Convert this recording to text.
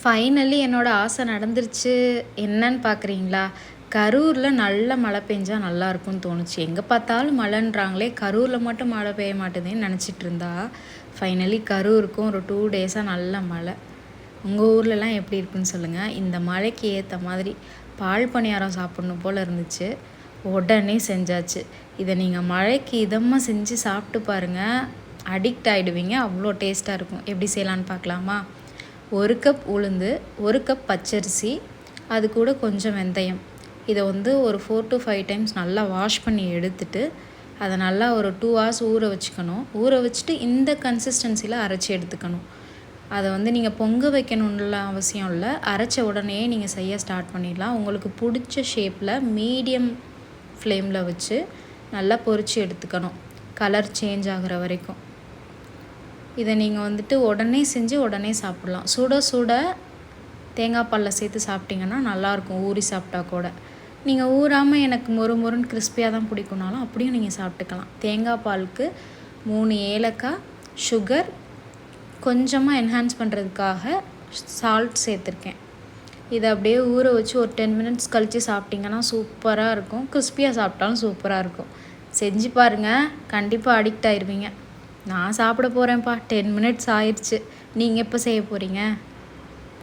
Finally என்னோடய ஆசை நடந்துருச்சு. என்னன்னு பார்க்குறீங்களா? கரூரில் நல்ல மழை பெஞ்சா நல்லாயிருக்கும்னு தோணுச்சு. எங்கே பார்த்தாலும் மழைன்றாங்களே, கரூரில் மட்டும் மழை பெய்ய மாட்டேதேன்னு நினச்சிட்டு இருந்தா, ஃபைனலி கரூருக்கும் ஒரு 2 டேஸாக நல்ல மழை. உங்கள் ஊர்லலாம் எப்படி இருக்குன்னு சொல்லுங்கள். இந்த மழைக்கு ஏற்ற மாதிரி பால் பணியாரம் சாப்பிட்ணும் போல் இருந்துச்சு. உடனே செஞ்சாச்சு. இதை நீங்கள் மழைக்கு இதமாக செஞ்சு சாப்பிட்டு பாருங்கள். அடிக்ட் ஆகிடுவீங்க. அவ்வளோ டேஸ்ட்டாக இருக்கும். எப்படி செய்யலான்னு பார்க்கலாமா? 1 கப் உளுந்து, 1 கப் பச்சரிசி, அது கூட கொஞ்சம் வெந்தயம். இதை ஒரு 4 to 5 டைம்ஸ் நல்லா வாஷ் பண்ணி எடுத்துட்டு, அதை நல்லா ஒரு 2 hours ஊற வச்சுக்கணும். ஊற வச்சுட்டு இந்த கன்சிஸ்டன்சியில் அரைச்சி எடுத்துக்கணும். அதை நீங்கள் பொங்க வைக்கணும்ல அவசியம் இல்லை. அரைச்ச உடனே நீங்கள் செய்ய ஸ்டார்ட் பண்ணிடலாம். உங்களுக்கு பிடிச்ச ஷேப்பில் மீடியம் ஃப்ளேமில் வச்சு நல்லா பொரித்து எடுத்துக்கணும், கலர் சேஞ்ச் ஆகிற வரைக்கும். இதை நீங்கள் உடனே செஞ்சு உடனே சாப்பிட்லாம். சுட சுட தேங்காய் பாலில் சேர்த்து சாப்பிட்டிங்கன்னா நல்லாயிருக்கும். ஊறி சாப்பிட்டா கூட. நீங்கள் ஊறாமல் எனக்கு மொறு மொறுன்னு கிறிஸ்பியாக தான் பிடிக்கும்னாலும் அப்படியும் நீங்கள் சாப்பிட்டுக்கலாம். தேங்காய் பாலுக்கு 3 ஏலக்காய், சுகர், கொஞ்சமாக என்ஹான்ஸ் பண்ணுறதுக்காக சால்ட் சேர்த்துருக்கேன். இதை அப்படியே ஊற வச்சு ஒரு 10 minutes கழித்து சாப்பிட்டிங்கன்னா சூப்பராக இருக்கும். கிறிஸ்பியாக சாப்பிட்டாலும் சூப்பராக இருக்கும். செஞ்சு பாருங்கள், கண்டிப்பாக அடிக்ட் ஆயிடுவீங்க. நான் சாப்பிட போகிறேன்ப்பா. 10 minutes ஆயிடுச்சு. நீங்கள் எப்போ செய்ய போகிறீங்க?